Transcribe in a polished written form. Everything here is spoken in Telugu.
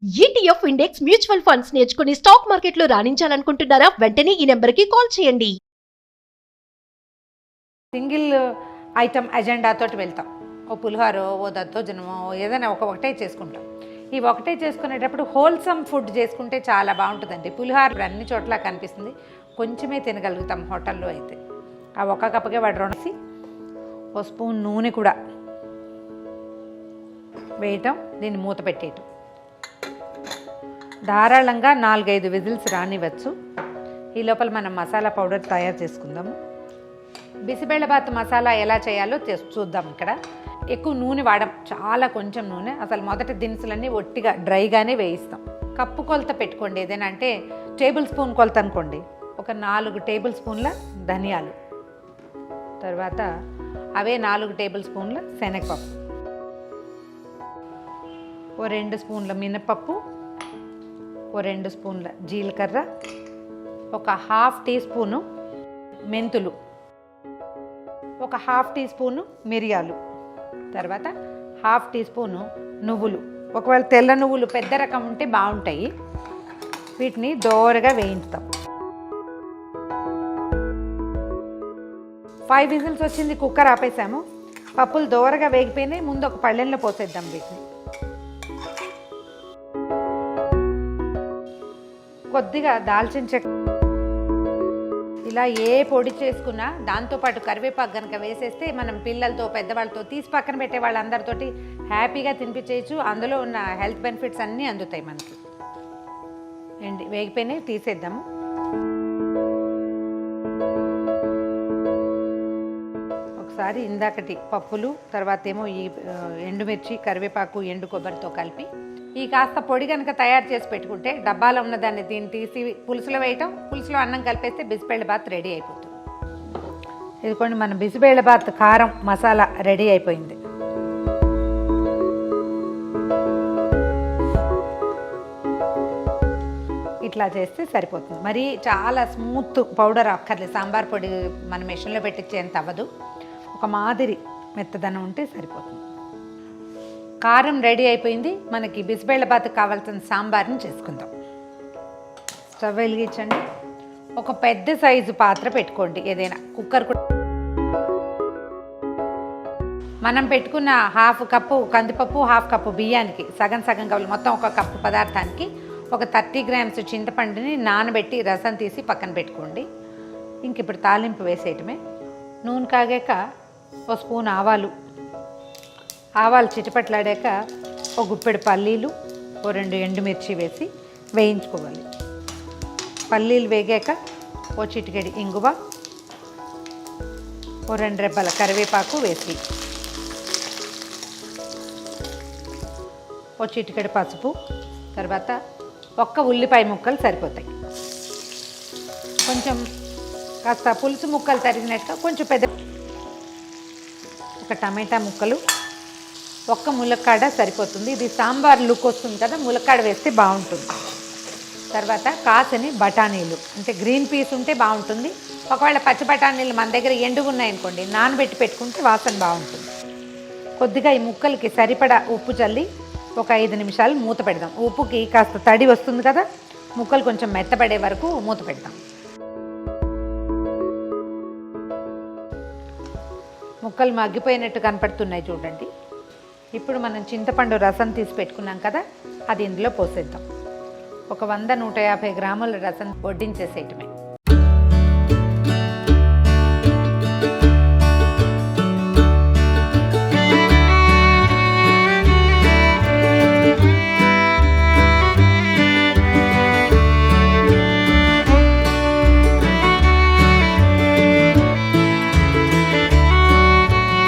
ఈటీఎఫ్ ఇండెక్స్ మ్యూచువల్ ఫండ్స్ నేర్చుకుని స్టాక్ మార్కెట్లో రాణించాలనుకుంటున్నారా? వెంటనే ఈ నెంబర్కి కాల్ చేయండి. సింగిల్ ఐటమ్ అజెండాతోటి వెళ్తాం. ఓ పులిహోరో ఓ దద్దోజనమో ఏదైనా ఒకటే చేసుకుంటాం. ఈ ఒకటే చేసుకునేటప్పుడు హోల్సమ్ ఫుడ్ చేసుకుంటే చాలా బాగుంటుందండి. పులిహోర అన్ని చోట్ల కనిపిస్తుంది, కొంచెమే తినగలుగుతాం హోటల్లో అయితే. ఆ ఒక కప్పుకే వాడు రెండేసి ఓ స్పూన్ నూనె కూడా వేయటం, దీన్ని మూత పెట్టేయటం. ధారాళంగా 4-5 విజిల్స్ రానివ్వచ్చు. ఈ లోపల మనం మసాలా పౌడర్ తయారు చేసుకుందాము. బిసిబేళబాత్ మసాలా ఎలా చేయాలో చూద్దాం. ఇక్కడ ఎక్కువ నూనె వాడం, చాలా కొంచెం నూనె. అసలు మొదటి దినుసులన్నీ ఒట్టిగా డ్రైగానే వేయిస్తాం. కప్పు కొలత పెట్టుకోండి, ఏదైనా అంటే టేబుల్ స్పూన్ కొలత అనుకోండి. ఒక 4 టేబుల్ స్పూన్ల ధనియాలు, తర్వాత అవే 4 టేబుల్ స్పూన్ల శనగపప్పు, ఓ 2 స్పూన్ల మినపప్పు, ఓ 2 స్పూన్ల జీలకర్ర, ఒక 1/2 టీ స్పూను మెంతులు, ఒక 1/2 టీ స్పూను మిరియాలు, తర్వాత 1/2 టీ స్పూను నువ్వులు. ఒకవేళ తెల్ల నువ్వులు పెద్ద రకం ఉంటే బాగుంటాయి. వీటిని దోరగా వేయించుతాం. 5 విజిల్స్ వచ్చింది, కుక్కర్ ఆపేసాము. పప్పులు దోరగా వేగిపోయినాయి. ముందు ఒక పళ్ళెంలో పోసేద్దాం వీటిని. కొద్దిగా దాల్చిన చెక్క, ఇలా ఏ పొడి చేసుకున్నా దాంతోపాటు కరివేపాకు కనుక వేసేస్తే మనం పిల్లలతో పెద్దవాళ్ళతో తీసి పక్కన పెట్టే వాళ్ళందరితోటి హ్యాపీగా తినిపించేయచ్చు. అందులో ఉన్న హెల్త్ బెనిఫిట్స్ అన్నీ అందుతాయి మనకి. అండి వేగిపోయినాయి, తీసేద్దాము. ఒకసారి ఇందాకటి పప్పులు, తర్వాత ఏమో ఈ ఎండుమిర్చి, కరివేపాకు, ఎండు కొబ్బరితో కలిపి ఈ కాస్త పొడి కనుక తయారు చేసి పెట్టుకుంటే డబ్బాలో ఉన్నదాన్ని దీన్ని తీసి పులుసులో వేయటం, పులుసులో అన్నం కలిపేస్తే బిసిబేళబాత్ రెడీ అయిపోతుంది. ఇదిగోండి, మన బిసిబేళబాత్ కారం మసాలా రెడీ అయిపోయింది. ఇట్లా చేస్తే సరిపోతుంది. మరి చాలా స్మూత్ పౌడర్ అక్కర్లేదు. సాంబార్ పొడి మన మెషిన్లో పెట్టించేంత అవ్వదు. ఒక మాదిరి మెత్తదనం ఉంటే సరిపోతుంది. కారం రెడీ అయిపోయింది. మనకి బిసిబేళబాత్ కావాల్సిన సాంబార్ని చేసుకుందాం. స్టవ్ వెలిగించండి. ఒక పెద్ద సైజు పాత్ర పెట్టుకోండి, ఏదైనా కుక్కర్. మనం పెట్టుకున్న 1/2 కప్పు కందిపప్పు, 1/2 కప్పు బియ్యానికి సగం సగం కావాలి. మొత్తం 1 కప్పు పదార్థానికి ఒక 30 గ్రామ్స్ చింతపండుని నానబెట్టి రసం తీసి పక్కన పెట్టుకోండి. ఇంక ఇప్పుడు తాలింపు వేసేయటమే. నూనె కాగాక ఓ స్పూన్ ఆవాలు చిటపట్లాడాక ఒక గుప్పెడు పల్లీలు, ఓ 2 ఎండుమిర్చి వేసి వేయించుకోవాలి. పల్లీలు వేగాక ఓ చిటికెడి ఇంగువ, ఓ 2 రెబ్బల కరివేపాకు వేసి, ఓ చిటికెడి పసుపు, తర్వాత 1 ఉల్లిపాయ ముక్కలు సరిపోతాయి. కొంచెం కాస్త పులుసు ముక్కలు తరిగినట్టుగా కొంచెం పెద్ద, ఒక టమాటా ముక్కలు, 1 ములక్కాడ సరిపోతుంది. ఇది సాంబార్ లుక్ వస్తుంది కదా, ములక్కాడ వేస్తే బాగుంటుంది. తర్వాత కాసని బఠానీలు, అంటే గ్రీన్ పీస్ ఉంటే బాగుంటుంది. ఒకవేళ పచ్చి బఠానీలు మన దగ్గర ఎండుగా ఉన్నాయనుకోండి, నానబెట్టి పెట్టుకుంటే వాసన బాగుంటుంది. కొద్దిగా ఈ ముక్కలకి సరిపడా ఉప్పు చల్లి ఒక 5 నిమిషాలు మూత పెడదాం. ఉప్పుకి కాస్త తడి వస్తుంది కదా, ముక్కలు కొంచెం మెత్తపడే వరకు మూత పెడదాం. ముక్కలు మగ్గిపోయినట్టు కనపడుతున్నాయి చూడండి. ఇప్పుడు మనం చింతపండు రసం తీసి పెట్టుకున్నాం కదా, అది ఇందులో పోసేద్దాం. ఒక 100-150 గ్రాముల రసం వడ్డించేసేయటమే.